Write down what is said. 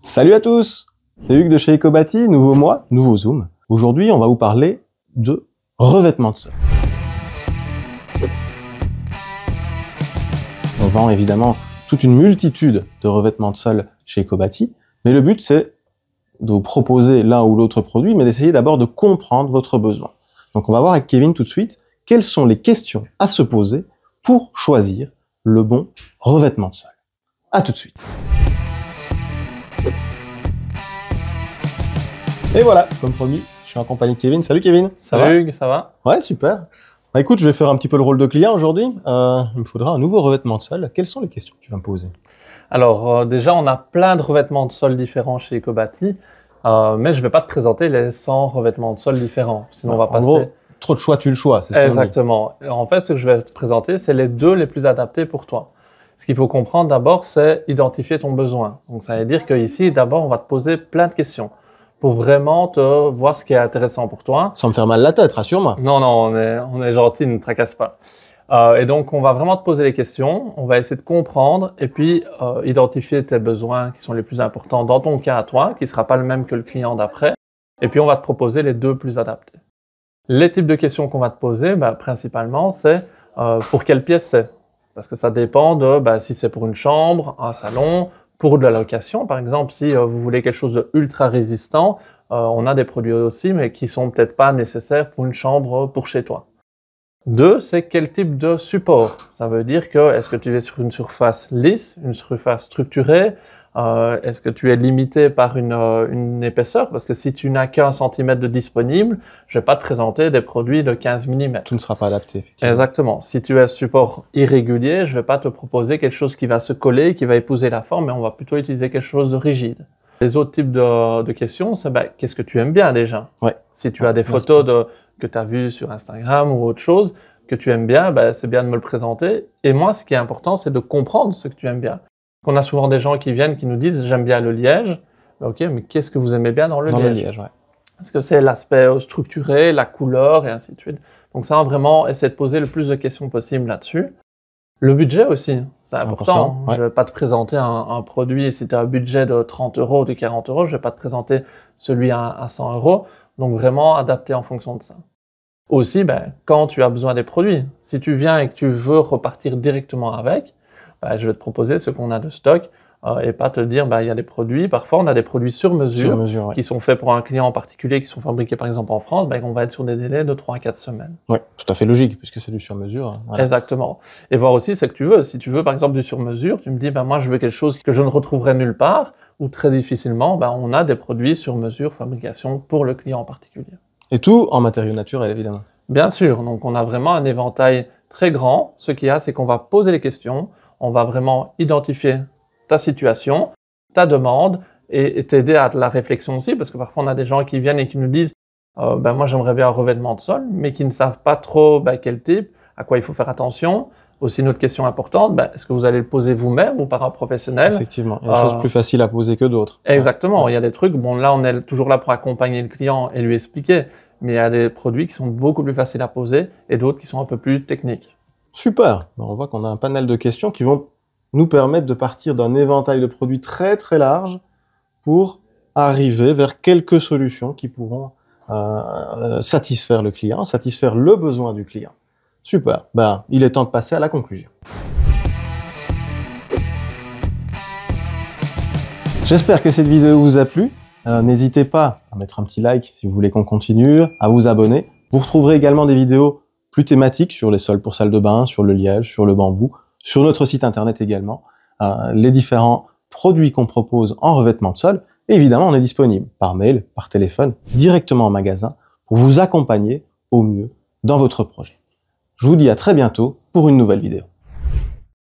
Salut à tous, c'est Hugues de chez Ecobati, nouveau mois, nouveau zoom. Aujourd'hui, on va vous parler de revêtement de sol. On vend évidemment toute une multitude de revêtements de sol chez Ecobati, mais le but c'est de vous proposer l'un ou l'autre produit, mais d'essayer d'abord de comprendre votre besoin. Donc on va voir avec Kevin tout de suite quelles sont les questions à se poser pour choisir le bon revêtement de sol. À tout de suite. Et voilà, comme promis, je suis en compagnie de Kevin. Salut Kevin, ça va? Salut Hugues, ça va? Ouais, super. Bah écoute, je vais faire un petit peu le rôle de client aujourd'hui. Il me faudra un nouveau revêtement de sol. Quelles sont les questions que tu vas me poser? Alors déjà, on a plein de revêtements de sol différents chez Ecobati, mais je ne vais pas te présenter les 100 revêtements de sol différents, sinon on va passer... En gros, trop de choix, tu le choix, c'est ce qu'on dit. Exactement. En fait, ce que je vais te présenter, c'est les deux les plus adaptés pour toi. Ce qu'il faut comprendre d'abord, c'est identifier ton besoin. Donc ça veut dire qu'ici, d'abord, on va te poser plein de questions pour vraiment te voir ce qui est intéressant pour toi. Sans me faire mal la tête, rassure-moi. Non, on est gentil, ne te tracasse pas. Et donc, on va vraiment te poser les questions, on va essayer de comprendre et puis identifier tes besoins qui sont les plus importants dans ton cas à toi, qui ne sera pas le même que le client d'après. Et puis, on va te proposer les deux plus adaptés. Les types de questions qu'on va te poser, principalement, c'est pour quelle pièce c'est. Parce que ça dépend de si c'est pour une chambre, un salon, pour de la location. Par exemple, si vous voulez quelque chose de ultra résistant, on a des produits aussi, mais qui sont peut-être pas nécessaires pour une chambre pour chez toi. 2, c'est quel type de support. Ça veut dire que est-ce que tu es sur une surface lisse, une surface structurée, est-ce que tu es limité par une épaisseur, parce que si tu n'as qu'1 cm de disponible, je vais pas te présenter des produits de 15 mm. Tout ne sera pas adapté, effectivement. Exactement. Si tu es support irrégulier, je vais pas te proposer quelque chose qui va se coller, qui va épouser la forme, mais on va plutôt utiliser quelque chose de rigide. Les autres types de questions, c'est qu'est-ce que tu aimes bien déjà? Ouais. Si tu as des photos que tu as vues sur Instagram ou autre chose, que tu aimes bien, c'est bien de me le présenter. Et moi, ce qui est important, c'est de comprendre ce que tu aimes bien. On a souvent des gens qui viennent, qui nous disent « j'aime bien le liège ». Ok, mais qu'est-ce que vous aimez bien dans le liège? Dans le liège, ouais. Est-ce que c'est l'aspect structuré, la couleur et ainsi de suite? Donc ça, vraiment, essayer de poser le plus de questions possible là-dessus. Le budget aussi, c'est important. Ouais. Je vais pas te présenter un produit, si tu as un budget de 30 €, de 40 €, je vais pas te présenter celui à 100 €. Donc vraiment adapté en fonction de ça. Aussi, quand tu as besoin des produits, si tu viens et que tu veux repartir directement avec, je vais te proposer ce qu'on a de stock et pas te dire il y a des produits. Parfois, on a des produits sur mesure ouais. qui sont faits pour un client en particulier, qui sont fabriqués par exemple en France, on va être sur des délais de 3 à 4 semaines. Oui, tout à fait logique, puisque c'est du sur-mesure. Voilà. Exactement. Et voir aussi ce que tu veux. Si tu veux par exemple du sur-mesure, tu me dis moi je veux quelque chose que je ne retrouverai nulle part ou très difficilement, on a des produits sur mesure, fabrication pour le client en particulier. Et tout en matériaux naturels, évidemment. Bien sûr, donc on a vraiment un éventail très grand. Ce qu'il y a, c'est qu'on va poser les questions, on va vraiment identifier ta situation, ta demande et t'aider à la réflexion aussi, parce que parfois on a des gens qui viennent et qui nous disent moi j'aimerais bien un revêtement de sol, mais qui ne savent pas trop quel type, à quoi il faut faire attention. Aussi une autre question importante, est-ce que vous allez le poser vous-même ou par un professionnel? Effectivement, il y a des choses plus faciles à poser que d'autres. Exactement, il y a des trucs, là on est toujours là pour accompagner le client et lui expliquer, mais il y a des produits qui sont beaucoup plus faciles à poser et d'autres qui sont un peu plus techniques. Super, on voit qu'on a un panel de questions qui vont nous permettre de partir d'un éventail de produits très très large pour arriver vers quelques solutions qui pourront satisfaire le client, satisfaire le besoin du client. Super, il est temps de passer à la conclusion. J'espère que cette vidéo vous a plu. N'hésitez pas à mettre un petit like si vous voulez qu'on continue, à vous abonner. Vous retrouverez également des vidéos plus thématiques sur les sols pour salle de bain, sur le liège, sur le bambou, sur notre site internet également, les différents produits qu'on propose en revêtement de sol. Et évidemment, on est disponible par mail, par téléphone, directement en magasin pour vous accompagner au mieux dans votre projet. Je vous dis à très bientôt pour une nouvelle vidéo.